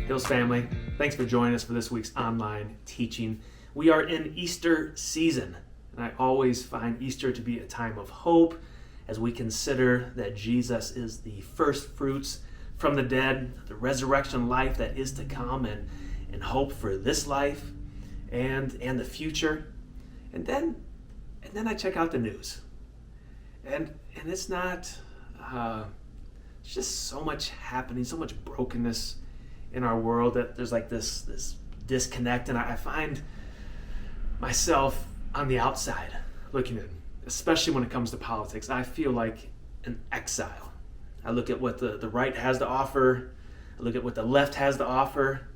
Hills family, thanks for joining us for this week's online teaching. We are in Easter season, and I always find Easter to be a time of hope as we consider that Jesus is the first fruits from the dead, the resurrection life that is to come, and hope for this life and the future. And then I check out the news, and it's not. It's just so much happening, so much brokenness in our world that there's like this disconnect, and I find myself on the outside looking in, especially when it comes to politics. I feel like an exile. I look at what the right has to offer. I look at what the left has to offer.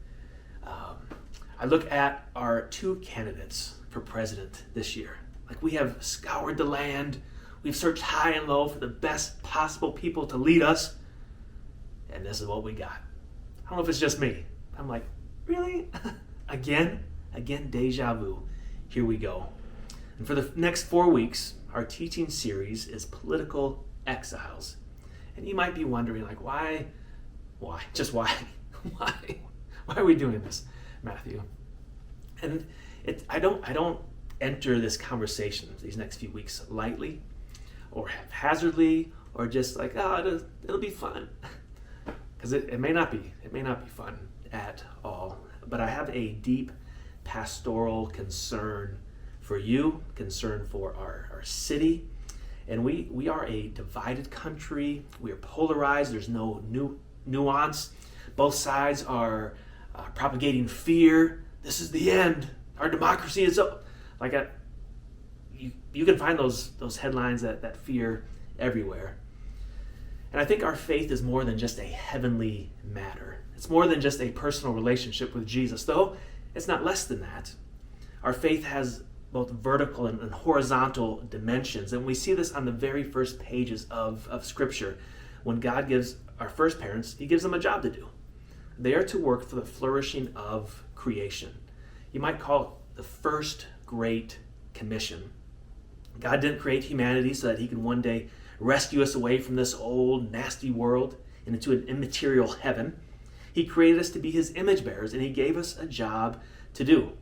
I look at our two candidates for president this year. Like, we have scoured the land. We've searched high and low for the best possible people to lead us. And this is what we got. I don't know if it's just me. I'm like, really? Again, deja vu. Here we go. And for the next 4 weeks, our teaching series is Political Exiles. And you might be wondering, like, why? Just why? Why are we doing this, Matthew? And I don't enter this conversation these next few weeks lightly or haphazardly or just like, it'll be fun. Because it may not be. It may not be fun at all. But I have a deep pastoral concern for you, concern for our city. And we are a divided country. We are polarized. There's no nuance. Both sides are propagating fear. This is the end. Our democracy is up. You can find those headlines that fear everywhere. And I think our faith is more than just a heavenly matter. It's more than just a personal relationship with Jesus, though it's not less than that. Our faith has both vertical and horizontal dimensions, and we see this on the very first pages of Scripture. When God gives our first parents, He gives them a job to do. They are to work for the flourishing of creation. You might call it the first great commission. God didn't create humanity so that He could one day rescue us away from this old, nasty world and into an immaterial heaven. He created us to be His image bearers, and He gave us a job to do.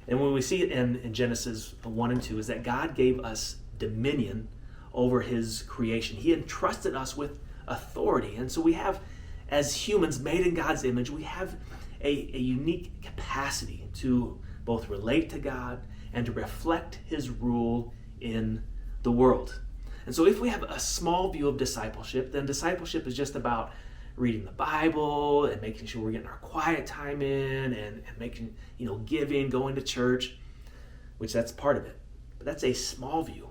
And when we see it in Genesis 1 and 2, is that God gave us dominion over His creation. He entrusted us with authority. And so we have, as humans made in God's image, we have a unique capacity to both relate to God and to reflect His rule in the world. And so if we have a small view of discipleship, then discipleship is just about reading the Bible and making sure we're getting our quiet time in and making, giving, going to church, which that's part of it. But that's a small view.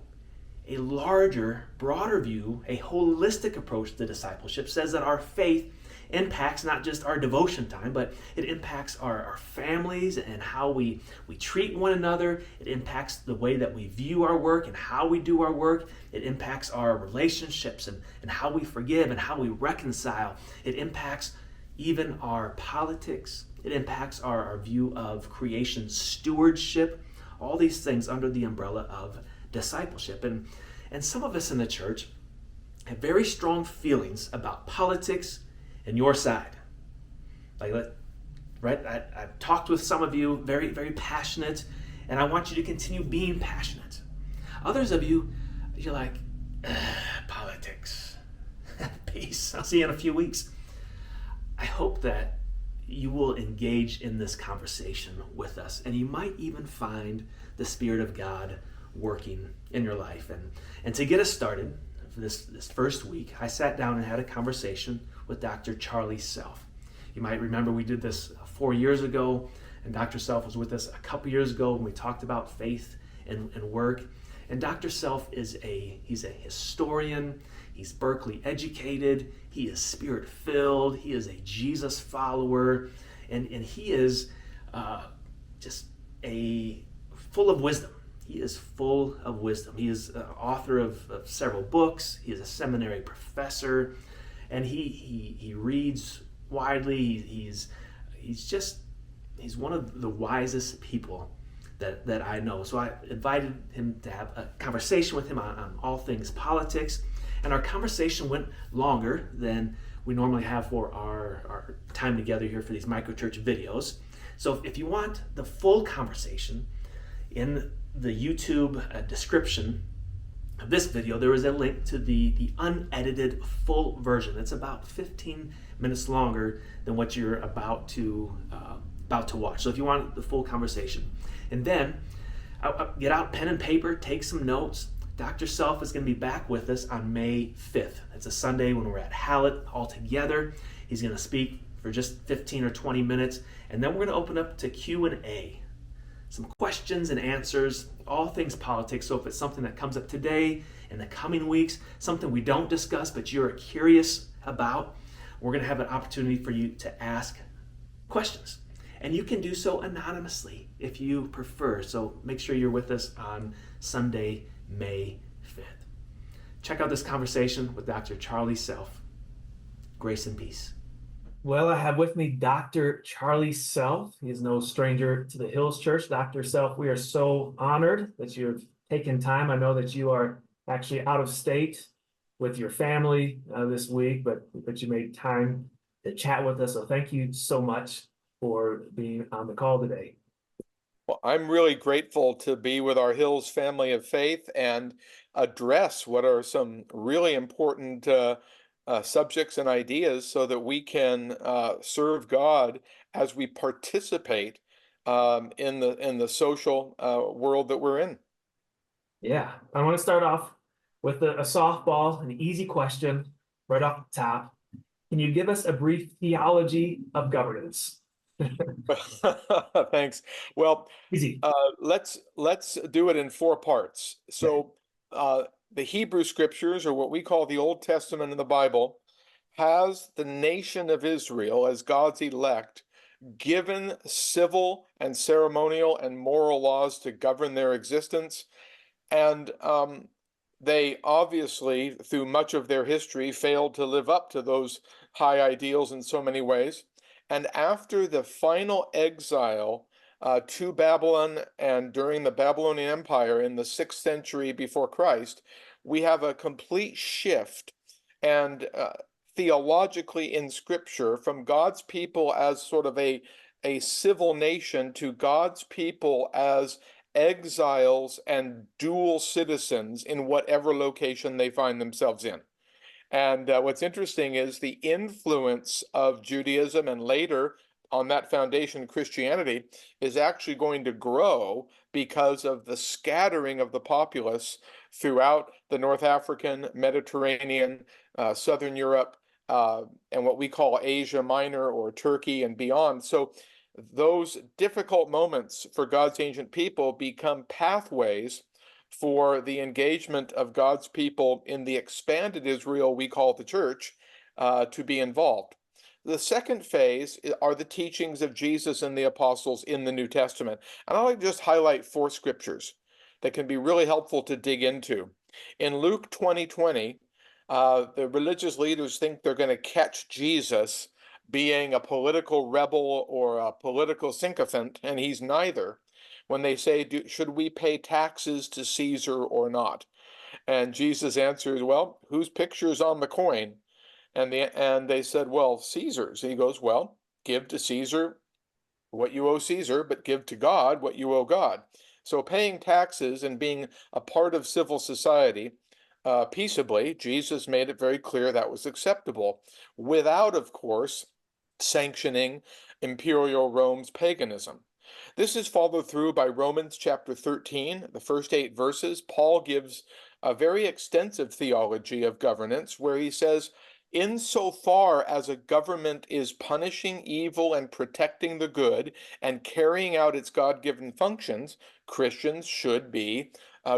A larger, broader view, a holistic approach to discipleship says that our faith impacts not just our devotion time, but it impacts our families and how we treat one another. It impacts the way that we view our work and how we do our work. It impacts our relationships and how we forgive and how we reconcile. It impacts even our politics. It impacts our view of creation stewardship. All these things under the umbrella of discipleship. And some of us in the church have very strong feelings about politics and your side. I've talked with some of you, very, very passionate, and I want you to continue being passionate. Others of you, you're like, politics. Peace. I'll see you in a few weeks. I hope that you will engage in this conversation with us, and you might even find the Spirit of God working in your life. And to get us started for this first week, I sat down and had a conversation with Dr. Charlie Self. You might remember we did this 4 years ago, and Dr. Self was with us a couple years ago when we talked about faith and work. And Dr. Self he's a historian, he's Berkeley educated, he is spirit filled, he is a Jesus follower, and he is just a full of wisdom. He is full of wisdom. He is author of several books. He is a seminary professor, and he reads widely. He's one of the wisest people that I know. So I invited him to have a conversation with him on all things politics, and our conversation went longer than we normally have for our time together here for these microchurch videos. So if you want the full conversation, in the YouTube description of this video, there is a link to the unedited full version. It's about 15 minutes longer than what you're about to watch. So if you want the full conversation, and then get out pen and paper, take some notes. Dr. Self is going to be back with us on May 5th. It's a Sunday when we're at Hallett all together. He's going to speak for just 15 or 20 minutes, and then we're going to open up to Q&A. Some questions and answers, all things politics. So if it's something that comes up today, in the coming weeks, something we don't discuss but you're curious about, we're going to have an opportunity for you to ask questions. And you can do so anonymously if you prefer. So make sure you're with us on Sunday, May 5th. Check out this conversation with Dr. Charlie Self. Grace and peace. Well, I have with me Dr. Charlie Self. He is no stranger to the Hills Church. Dr. Self, we are so honored that you've taken time. I know that you are actually out of state with your family this week, but you made time to chat with us. So thank you so much for being on the call today. Well, I'm really grateful to be with our Hills family of faith and address what are some really important subjects and ideas so that we can serve God as we participate in the social world that we're in. Yeah, I want to start off with a softball, an easy question right off the top. Can you give us a brief theology of governance? Thanks. Well, Easy. let's do it in 4 parts. So the Hebrew scriptures, or what we call the Old Testament in the Bible, has the nation of Israel as God's elect given civil and ceremonial and moral laws to govern their existence. And they obviously, through much of their history, failed to live up to those high ideals in so many ways. And after the final exile to Babylon and during the Babylonian Empire in the 6th century before Christ, we have a complete shift and theologically in Scripture from God's people as sort of a civil nation to God's people as exiles and dual citizens in whatever location they find themselves in. And what's interesting is the influence of Judaism and later on that foundation Christianity is actually going to grow because of the scattering of the populace throughout the North African, Mediterranean, Southern Europe, and what we call Asia Minor or Turkey and beyond. So those difficult moments for God's ancient people become pathways for the engagement of God's people in the expanded Israel we call the church to be involved. The second phase are the teachings of Jesus and the apostles in the New Testament. And I'd like to just highlight 4 scriptures that can be really helpful to dig into. In Luke 20:20, the religious leaders think they're going to catch Jesus being a political rebel or a political sycophant, and he's neither, when they say, should we pay taxes to Caesar or not? And Jesus answers, well, whose picture is on the coin? And they said, well, Caesar's. And he goes, well, give to Caesar what you owe Caesar, but give to God what you owe God. So paying taxes and being a part of civil society peaceably, Jesus made it very clear that was acceptable, without, of course, sanctioning imperial Rome's paganism. This is followed through by Romans chapter 13, the first 8 verses. Paul gives a very extensive theology of governance where he says, insofar as a government is punishing evil and protecting the good and carrying out its God-given functions, Christians should be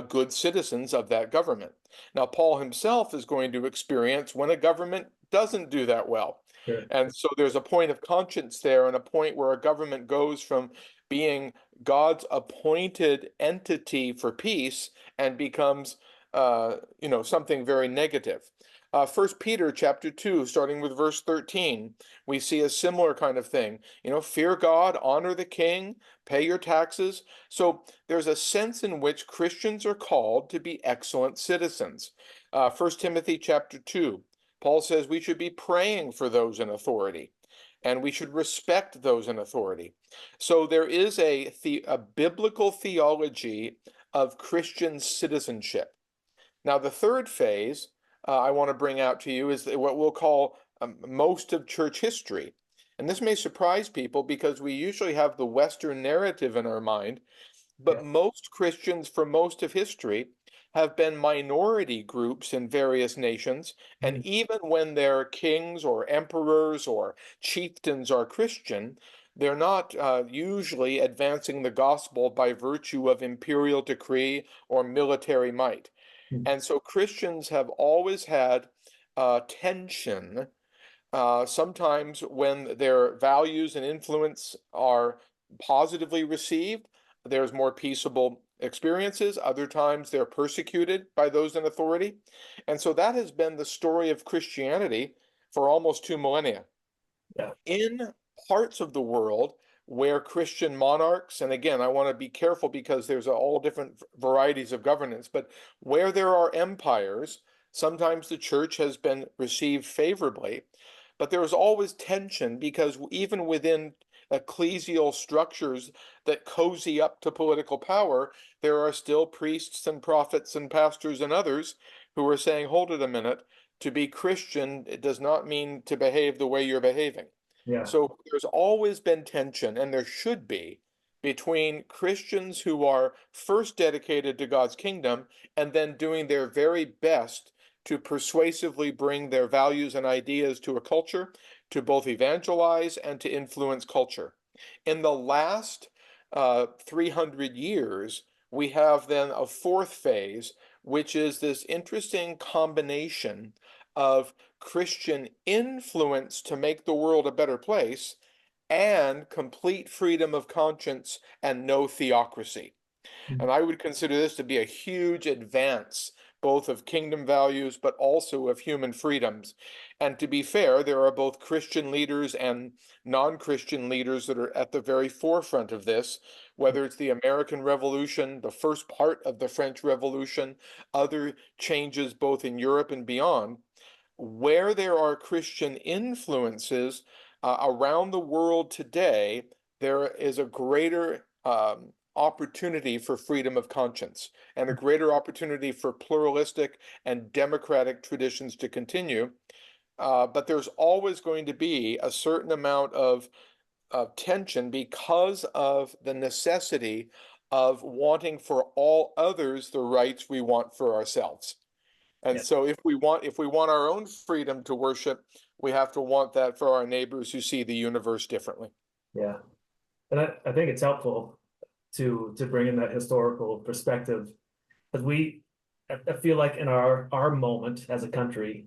good citizens of that government. Now, Paul himself is going to experience when a government doesn't do that well. Sure. And so there's a point of conscience there and a point where a government goes from being God's appointed entity for peace and becomes, something very negative. 1 Peter chapter 2, starting with verse 13, we see a similar kind of thing. Fear God, honor the king, pay your taxes. So there's a sense in which Christians are called to be excellent citizens. 1 Timothy chapter 2, Paul says we should be praying for those in authority, and we should respect those in authority. So there is a biblical theology of Christian citizenship. Now, the third phase I want to bring out to you is what we'll call most of church history. And this may surprise people because we usually have the Western narrative in our mind, but Yeah. most Christians for most of history have been minority groups in various nations. And Mhm. even when their kings or emperors or chieftains are Christian, they're not usually advancing the gospel by virtue of imperial decree or military might. Mhm. And so Christians have always had tension, sometimes when their values and influence are positively received, there's more peaceable experiences. Other times they're persecuted by those in authority. And so that has been the story of Christianity for almost 2 millennia. Yeah. In parts of the world where Christian monarchs, and again, I want to be careful because there's all different varieties of governance, but where there are empires, sometimes the church has been received favorably, but there is always tension because even within ecclesial structures that cozy up to political power, there are still priests and prophets and pastors and others who are saying, hold it a minute, to be Christian, it does not mean to behave the way you're behaving. Yeah. So there's always been tension, and there should be, between Christians who are first dedicated to God's kingdom and then doing their very best to persuasively bring their values and ideas to a culture, to both evangelize and to influence culture. In the last 300 years, we have then a fourth phase, which is this interesting combination of Christian influence to make the world a better place and complete freedom of conscience and no theocracy. Mhm. And I would consider this to be a huge advance, both of kingdom values, but also of human freedoms. And to be fair, there are both Christian leaders and non-Christian leaders that are at the very forefront of this, whether it's the American Revolution, the first part of the French Revolution, other changes both in Europe and beyond. Where there are Christian influences around the world today, there is a greater opportunity for freedom of conscience and a greater opportunity for pluralistic and democratic traditions to continue. But there's always going to be a certain amount of tension because of the necessity of wanting for all others the rights we want for ourselves. And Yeah. so if we want our own freedom to worship, we have to want that for our neighbors who see the universe differently. Yeah. And I think it's helpful to bring in that historical perspective because I feel like in our moment as a country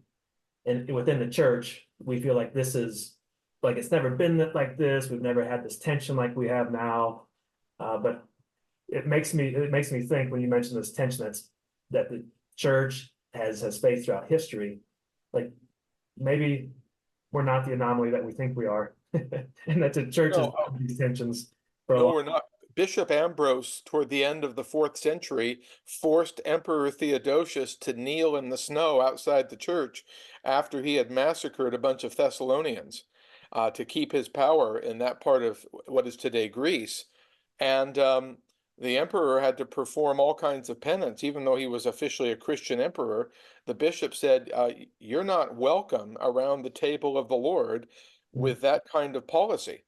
and within the church, we feel like this is like it's never been like this. We've never had this tension like we have now. But it makes me think when you mention this tension that the church has faced throughout history, like maybe we're not the anomaly that we think we are, and that the church has No, had these tensions for a no, long. we're not. Bishop Ambrose, toward the end of the fourth century, forced Emperor Theodosius to kneel in the snow outside the church after he had massacred a bunch of Thessalonians to keep his power in that part of what is today Greece. And the emperor had to perform all kinds of penance, even though he was officially a Christian emperor. The bishop said, "You're not welcome around the table of the Lord Mhm. with that kind of policy."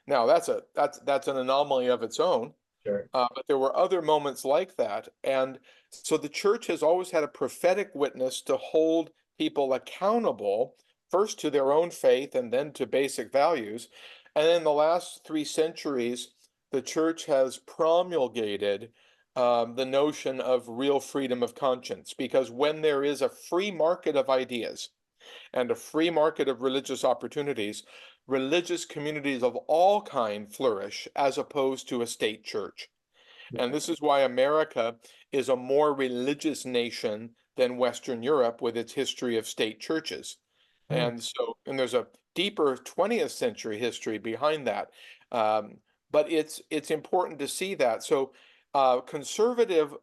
Now that's an anomaly of its own, Sure. but there were other moments like that, and so the church has always had a prophetic witness to hold people accountable first to their own faith and then to basic values. And in the last 3 centuries, the church has promulgated the notion of real freedom of conscience, because when there is a free market of ideas and a free market of religious opportunities, religious communities of all kind flourish as opposed to a state church. And this is why America is a more religious nation than Western Europe with its history of state churches. Hmm. And there's a deeper 20th century history behind that. Um, but it's important to see that. So conservative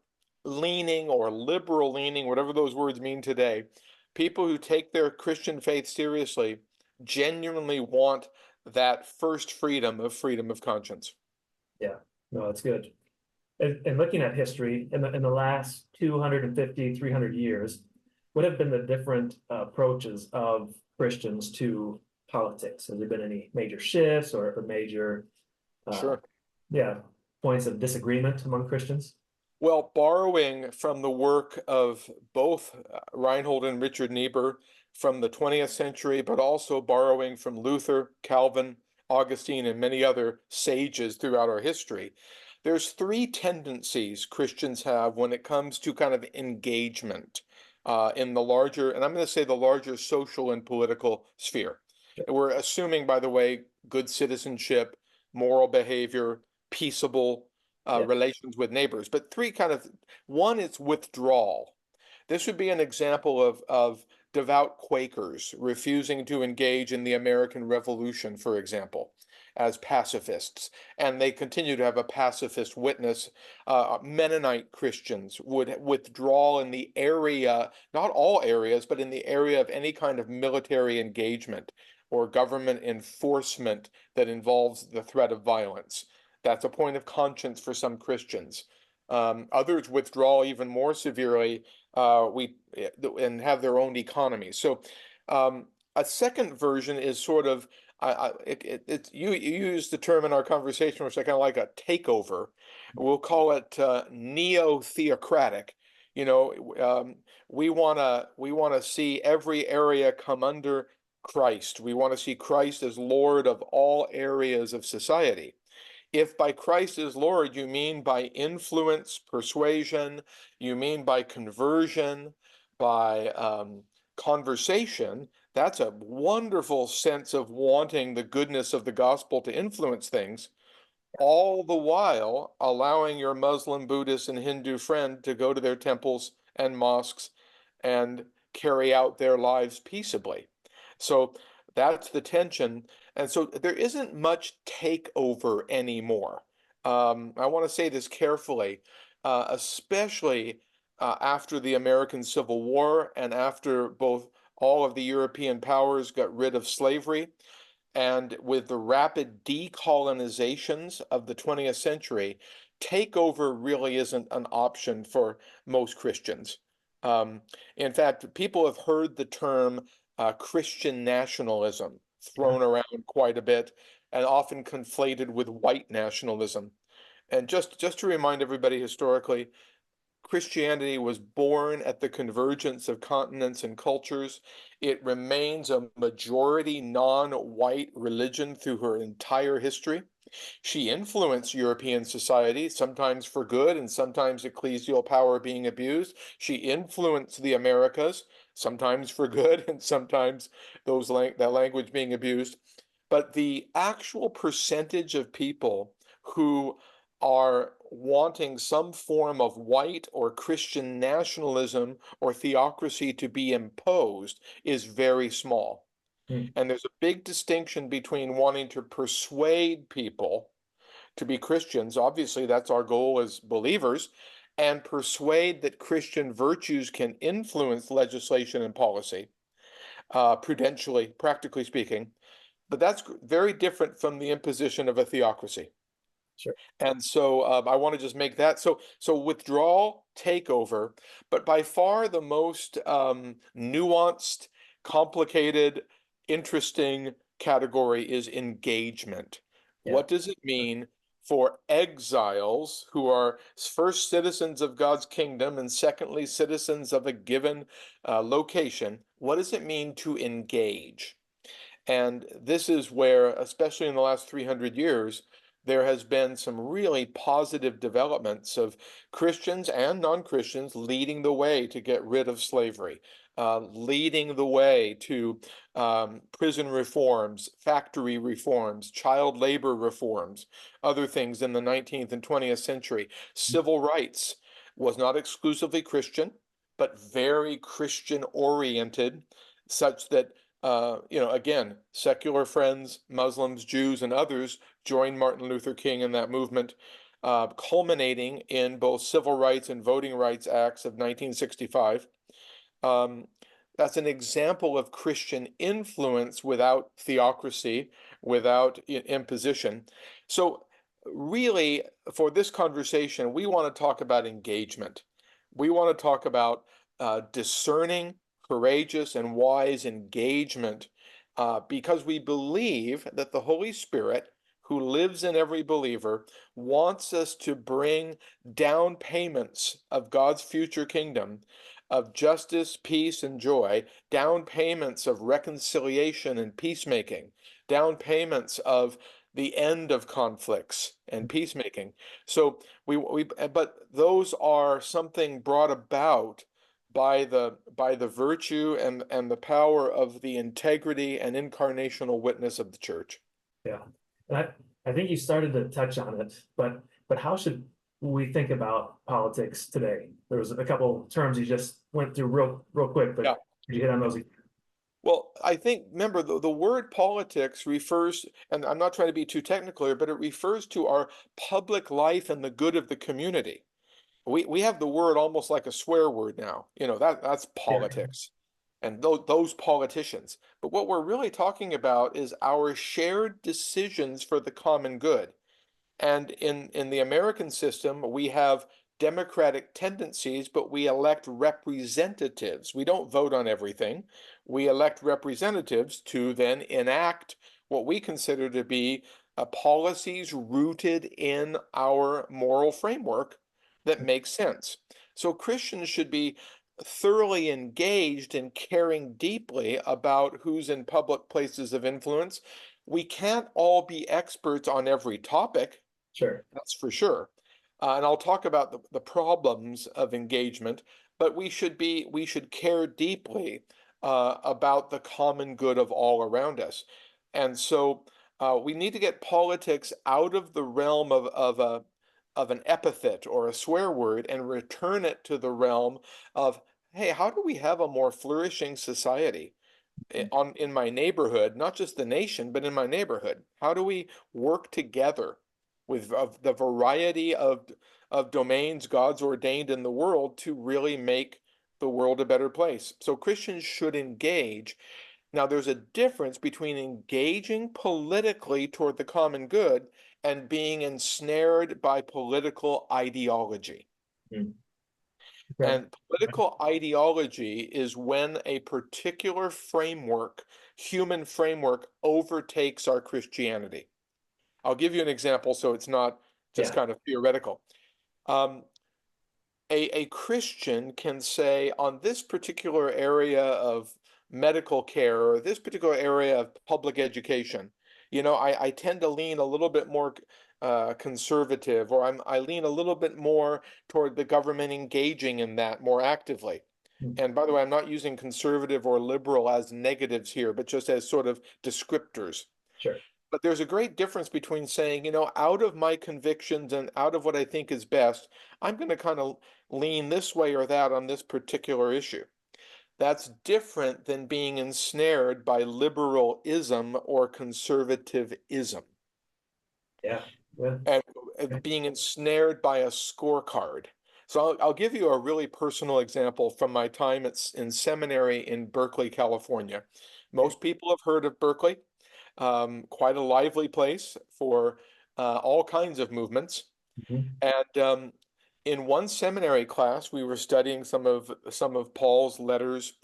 leaning or liberal leaning, whatever those words mean today, people who take their Christian faith seriously genuinely want that first freedom of conscience. Yeah, no, that's good. And looking at history in the last 250, 300 years, what have been the different approaches of Christians to politics? Has there been any major shifts or major, uh, Sure. yeah, points of disagreement among Christians? Well, borrowing from the work of both Reinhold and Richard Niebuhr from the 20th century, but also borrowing from Luther, Calvin, Augustine, and many other sages throughout our history, there's three tendencies Christians have when it comes to kind of engagement in the larger, and I'm going to say the larger social and political sphere. And we're assuming, by the way, good citizenship, moral behavior, peaceable Yeah, relations with neighbors. But three kind of one is withdrawal. This would be an example of devout Quakers refusing to engage in the American Revolution, for example, as pacifists, and they continue to have a pacifist witness. Mennonite Christians would withdraw in the area, not all areas, but in the area of any kind of military engagement or government enforcement that involves the threat of violence. That's a point of conscience for some Christians. Others withdraw even more severely, and have their own economy. So, a second version is sort of you used the term in our conversation, which I kind of like, a takeover. We'll call it neo-theocratic. You know, we wanna see every area come under Christ. We want to see Christ as Lord of all areas of society. If by Christ as Lord you mean by influence, persuasion, you mean by conversion, by conversation, that's a wonderful sense of wanting the goodness of the gospel to influence things, all the while allowing your Muslim, Buddhist, and Hindu friend to go to their temples and mosques and carry out their lives peaceably. So that's the tension. And so there isn't much takeover anymore. I want to say this carefully, especially after the American Civil War and after both all of the European powers got rid of slavery. And with the rapid decolonizations of the 20th century, takeover really isn't an option for most Christians. Um, in fact, people have heard the term Christian nationalism yeah, thrown around quite a bit and often conflated with white nationalism. And just to remind everybody historically, Christianity was born at the convergence of continents and cultures. It remains a majority non-white religion through her entire history. She influenced European society, sometimes for good and sometimes ecclesial power being abused. She influenced the Americas, sometimes for good and sometimes that language being abused. But the actual percentage of people who are wanting some form of white or Christian nationalism or theocracy to be imposed is very small. hmm, And there's a big distinction between wanting to persuade people to be Christians. Obviously, that's our goal as believers, and persuade that Christian virtues can influence legislation and policy, prudentially, practically speaking. But that's very different from the imposition of a theocracy. sure. And so I want to just make that so withdrawal, takeover, but by far the most nuanced, complicated, interesting category is engagement. Yeah, What does it mean for exiles who are first citizens of God's kingdom and secondly citizens of a given location, what does it mean to engage? And this is where, especially in the last 300 years, there has been some really positive developments of Christians and non-Christians leading the way to get rid of slavery, leading the way to prison reforms, factory reforms, child labor reforms, other things in the 19th and 20th century. Civil rights was not exclusively Christian, but very Christian oriented, such that again, secular friends, Muslims, Jews, and others joined Martin Luther King in that movement, culminating in both civil rights and voting rights acts of 1965. Um, that's an example of Christian influence without theocracy, without imposition. So, really, for this conversation, we want to talk about engagement. We want to talk about discerning, courageous, and wise engagement because we believe that the Holy Spirit, who lives in every believer, wants us to bring down payments of God's future kingdom of justice, peace, and joy, down payments of reconciliation and peacemaking, down payments of the end of conflicts and peacemaking. So but those are something brought about by the virtue and the power of the integrity and incarnational witness of the church. Yeah. And I think you started to touch on it, but how should we think about politics today? There was a couple terms you just went through real quick, but Yeah. could you hit on those? Well, I think, remember, the word politics refers, and I'm not trying to be too technical here, but it refers to our public life and the good of the community. We have the word almost like a swear word now. That's Yeah. politics and those politicians. But what we're really talking about is our shared decisions for the common good. And in the American system, we have democratic tendencies, but we elect representatives. We don't vote on everything. We elect representatives to then enact what we consider to be policies rooted in our moral framework that makes sense. So Christians should be thoroughly engaged in caring deeply about who's in public places of influence. We can't all be experts on every topic. Sure. That's for sure. And I'll talk about the problems of engagement, but we should care deeply about the common good of all around us. And so we need to get politics out of the realm of an epithet or a swear word and return it to the realm of, hey, how do we have a more flourishing society in my neighborhood, not just the nation, but in my neighborhood? How do we work together with the variety of domains God's ordained in the world to really make the world a better place? So Christians should engage. Now, there's a difference between engaging politically toward the common good and being ensnared by political ideology. Mm. Okay. And political ideology is when a particular framework, human framework, overtakes our Christianity. I'll give you an example so it's not just Yeah. kind of theoretical. Um, a Christian can say on this particular area of medical care or this particular area of public education, I tend to lean a little bit more conservative, or I lean a little bit more toward the government engaging in that more actively. Mm. And by the way, I'm not using conservative or liberal as negatives here, but just as sort of descriptors. Sure. But there's a great difference between saying, out of my convictions and out of what I think is best, I'm going to kind of lean this way or that on this particular issue. That's different than being ensnared by liberalism or conservatism Yeah. Yeah. and being ensnared by a scorecard. So I'll give you a really personal example from my time in seminary in Berkeley, California. Most people have heard of Berkeley, quite a lively place for all kinds of movements. Mhm. And in one seminary class, we were studying some of Paul's letters,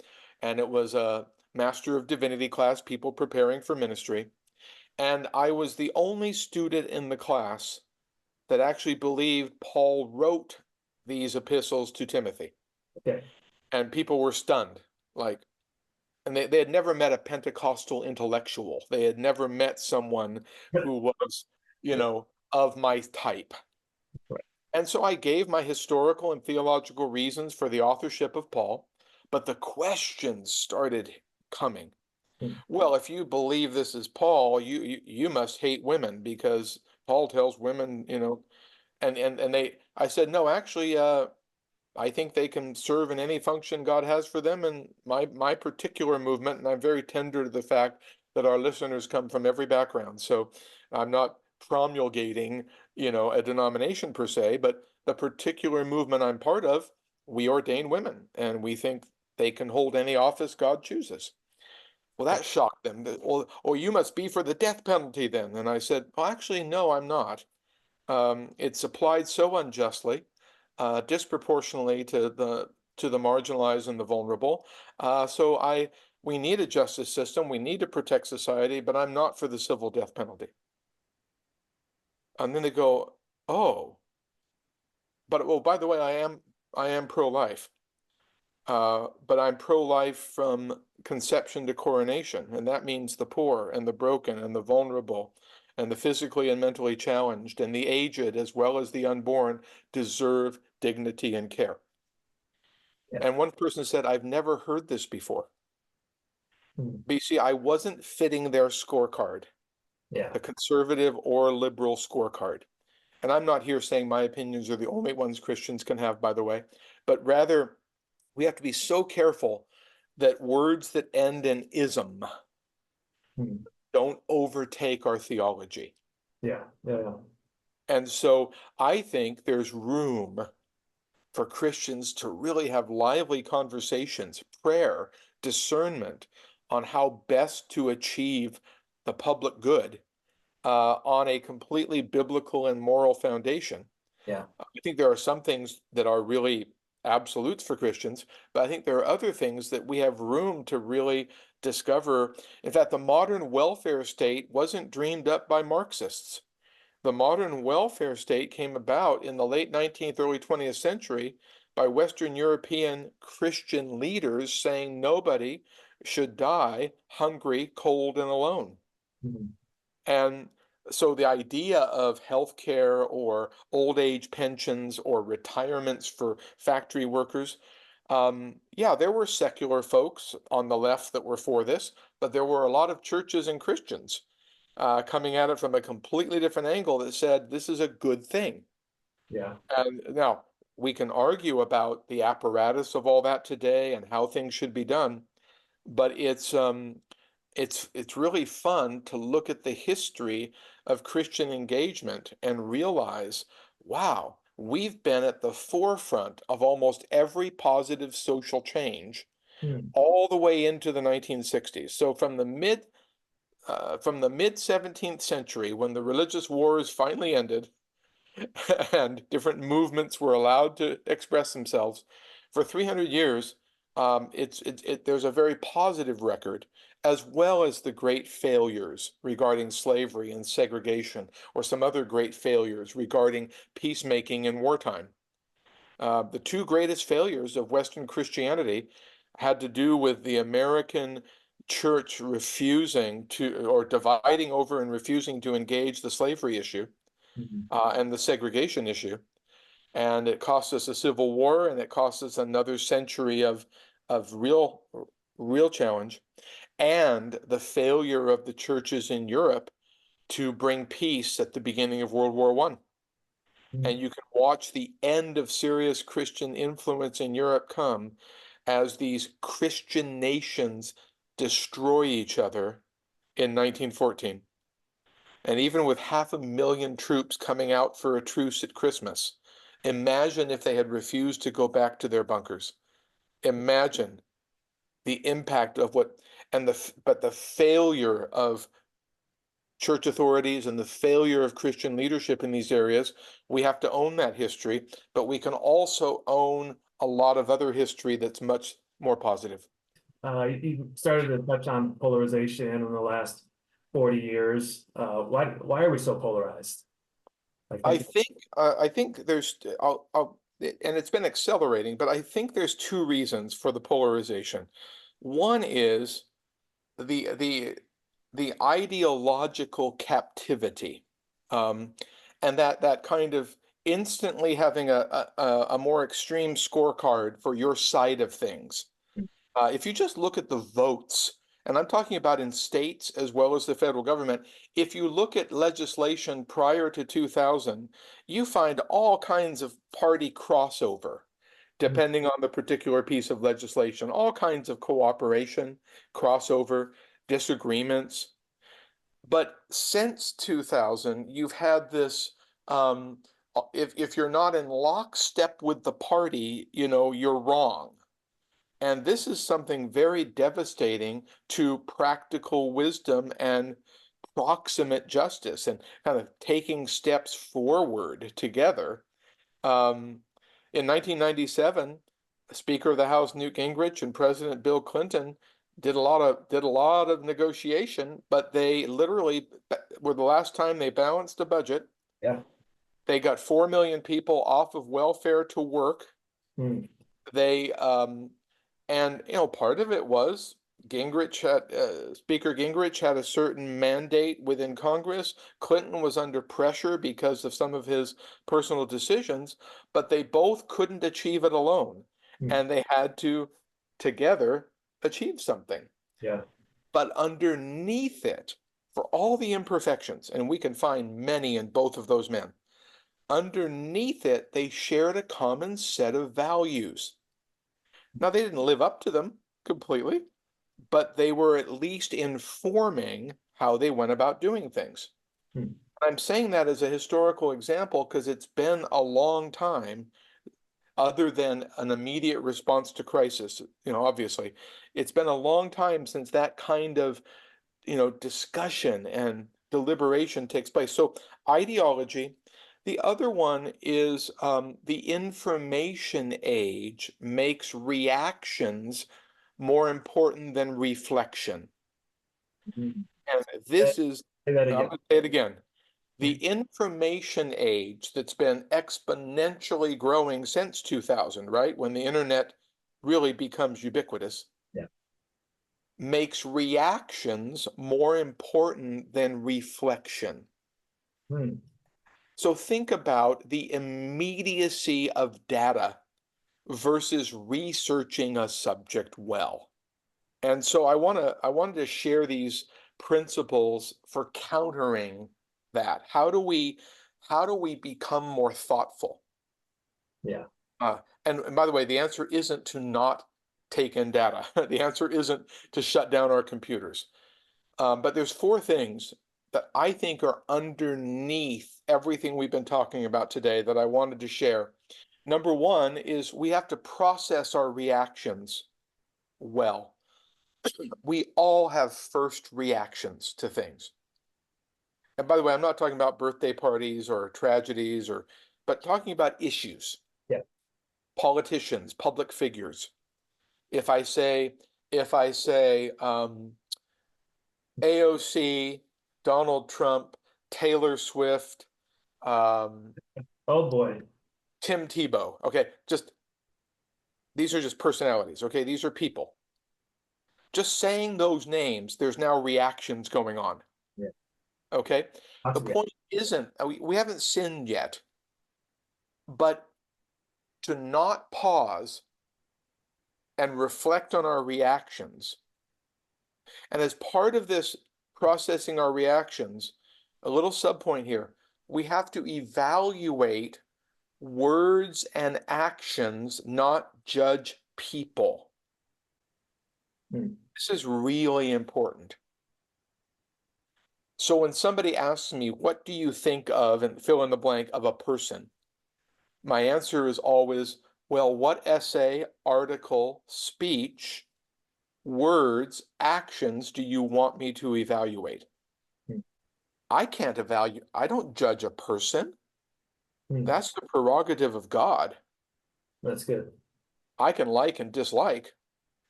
and it was a Master of Divinity class, people preparing for ministry. And I was the only student in the class that actually believed Paul wrote these epistles to Timothy. Okay. And people were stunned. Like, and they had never met a Pentecostal intellectual. They had never met someone who was, Yeah. of my type. Right. And so I gave my historical and theological reasons for the authorship of Paul, but the questions started coming. Mm. Well, if you believe this is Paul, you must hate women because Paul tells women, and I said, no, actually, I think they can serve in any function God has for them. And my particular movement, and I'm very tender to the fact that our listeners come from every background. So I'm not promulgating, a denomination per se, but the particular movement I'm part of, we ordain women, and we think they can hold any office God chooses. Well, that shocked them. Oh, you must be for the death penalty then. And I said, well, actually, no, I'm not. It's applied so unjustly, disproportionately to the marginalized and the vulnerable. So we need a justice system. We need to protect society, but I'm not for the civil death penalty. And then they go, oh, but oh, by the way, I am pro-life. But I'm pro-life from conception to coronation, and that means the poor and the broken and the vulnerable and the physically and mentally challenged and the aged as well as the unborn deserve dignity and care. Yeah. And one person said, I've never heard this before. Mm. But you see, I wasn't fitting their scorecard, Yeah. the conservative or liberal scorecard. And I'm not here saying my opinions are the only ones Christians can have, by the way, but rather we have to be so careful that words that end in ism Mm. don't overtake our theology. Yeah. Yeah. Yeah. And so I think there's room for Christians to really have lively conversations, prayer, discernment on how best to achieve the public good on a completely biblical and moral foundation. Yeah. I think there are some things that are really absolutes for Christians, but I think there are other things that we have room to really discover. In fact, the modern welfare state wasn't dreamed up by Marxists. The modern welfare state came about in the late 19th, early 20th century by Western European Christian leaders saying nobody should die hungry, cold, and alone. Mm. And so the idea of healthcare or old age pensions or retirements for factory workers, yeah, there were secular folks on the left that were for this, but there were a lot of churches and Christians coming at it from a completely different angle that said this is a good thing. Yeah. And now we can argue about the apparatus of all that today and how things should be done, but it's really fun to look at the history of Christian engagement and realize, wow, we've been at the forefront of almost every positive social change Mm. all the way into the 1960s. So from the mid 17th century, when the religious wars finally ended, and different movements were allowed to express themselves for 300 years. There's a very positive record, as well as the great failures regarding slavery and segregation, or some other great failures regarding peacemaking in wartime. The two greatest failures of Western Christianity had to do with the American church refusing to, or dividing over and refusing to engage the slavery issue Mm. and the segregation issue. And it cost us a civil war, and it cost us another century of real challenge, and the failure of the churches in Europe to bring peace at the beginning of World War I. Mm. And you can watch the end of serious Christian influence in Europe come as these Christian nations destroy each other in 1914. And even with 500,000 troops coming out for a truce at Christmas, imagine if they had refused to go back to their bunkers. Imagine the impact of but the failure of church authorities and the failure of Christian leadership in these areas. We have to own that history, but we can also own a lot of other history that's much more positive. You started to touch on polarization in the last 40 years. Why are we so polarized? Like I think there's, and it's been accelerating, but I think there's two reasons for the polarization. One is the the the ideological captivity, um, and that kind of instantly having a more extreme scorecard for your side of things. If you just look at the votes, and I'm talking about in states as well as the federal government, if you look at legislation prior to 2000, you find all kinds of party crossover, depending on the particular piece of legislation, all kinds of cooperation, crossover, disagreements. But since 2000, you've had this, if you're not in lockstep with the party, you're wrong. And this is something very devastating to practical wisdom and proximate justice and kind of taking steps forward together. In 1997, Speaker of the House Newt Gingrich and President Bill Clinton did a lot of negotiation, but they literally were the last time they balanced a budget. Yeah. They got 4 million people off of welfare to work. They and part of it was Speaker Gingrich had a certain mandate within Congress. Clinton was under pressure because of some of his personal decisions, but they both couldn't achieve it alone, and they had to together achieve something. Yeah. But underneath it, for all the imperfections, and we can find many in both of those men, underneath it, they shared a common set of values. Now, they didn't live up to them completely, but they were at least informing how they went about doing things. I'm saying that as a historical example because it's been a long time, other than an immediate response to crisis, obviously. It's been a long time since that kind of, discussion and deliberation takes place. So ideology. The other one is the information age makes reactions more important than reflection. And this is, Say that I'm again. going to say it again. The information age that's been exponentially growing since 2000, right? When the internet really becomes ubiquitous. Yeah. Makes reactions more important than reflection. So think about the immediacy of data versus researching a subject well. And so I wanted to share these principles for countering that. How do we become more thoughtful? Yeah. And by the way, the answer isn't to not take in data. The answer isn't to shut down our computers. But there's 4 things that I think are underneath everything we've been talking about today that I wanted to share. Number 1 is we have to process our reactions well. We all have first reactions to things. And by the way, I'm not talking about birthday parties or tragedies but talking about issues. Yeah. Politicians, public figures. If I say AOC, Donald Trump, Taylor Swift, Oh boy. Tim Tebow. Okay, these are just personalities. Okay, these are people. Just saying those names, there's now reactions going on. Yeah. Okay, the point isn't we haven't sinned yet, but to not pause and reflect on our reactions. And as part of this processing our reactions, a little subpoint here, we have to evaluate words and actions, not judge people. This is really important. So when somebody asks me, what do you think of, and fill in the blank, of a person? My answer is always, well, what essay, article, speech, words, actions do you want me to evaluate? I can't evaluate, I don't judge a person. That's the prerogative of God. That's good. I can like and dislike.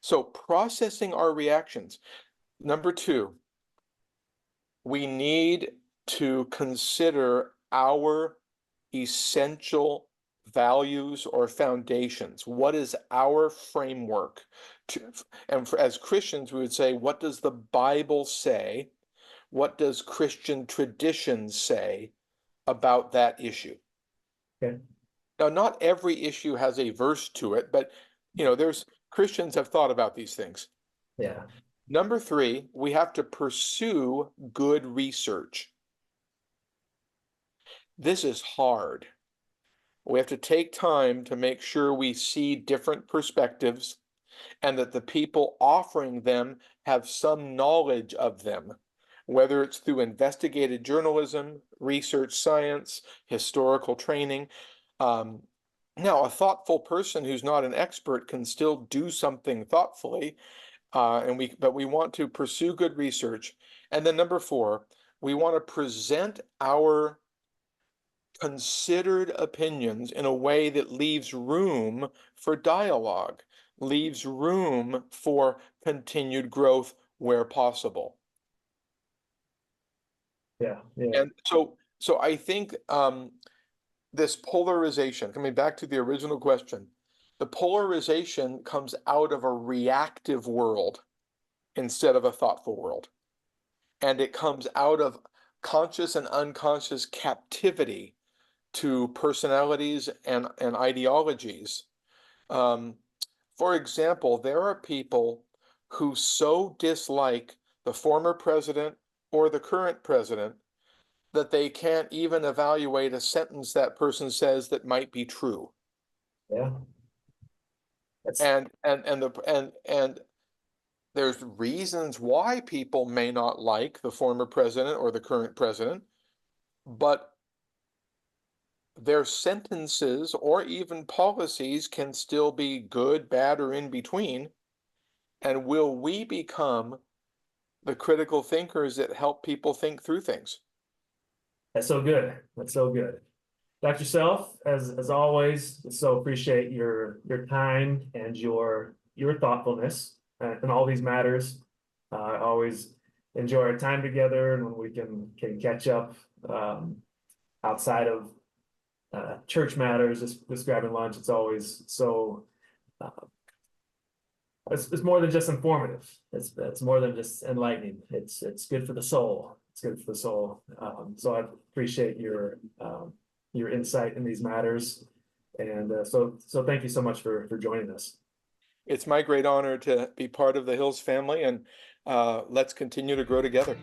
So processing our reactions. Number 2, we need to consider our essential values or foundations? What is our framework as Christians, we would say, what does the Bible say? What does Christian tradition say about that issue? Okay. Now, not every issue has a verse to it, but there's Christians have thought about these things. Yeah. Number 3, we have to pursue good research. This is hard. We have to take time to make sure we see different perspectives and that the people offering them have some knowledge of them, whether it's through investigative journalism, research science, historical training. Now, a thoughtful person who's not an expert can still do something thoughtfully, but we want to pursue good research. And then number 4, we want to present our considered opinions in a way that leaves room for dialogue, leaves room for continued growth where possible. Yeah. Yeah. And so I think this polarization, coming back to the original question, the polarization comes out of a reactive world instead of a thoughtful world. And it comes out of conscious and unconscious captivity to personalities and ideologies. For example, there are people who so dislike the former president or the current president that they can't even evaluate a sentence that person says that might be true. Yeah. And there's reasons why people may not like the former president or the current president, but their sentences or even policies can still be good, bad, or in between. And will we become the critical thinkers that help people think through things? That's so good. That's so good. Dr. Self, as always, so appreciate your time and your thoughtfulness in all these matters. I always enjoy our time together, and when we can catch up outside of church matters, just grabbing lunch. It's always so. It's more than just informative. It's more than just enlightening. It's good for the soul. It's good for the soul. So I appreciate your insight in these matters, and so thank you so much for joining us. It's my great honor to be part of the Hills family, and let's continue to grow together.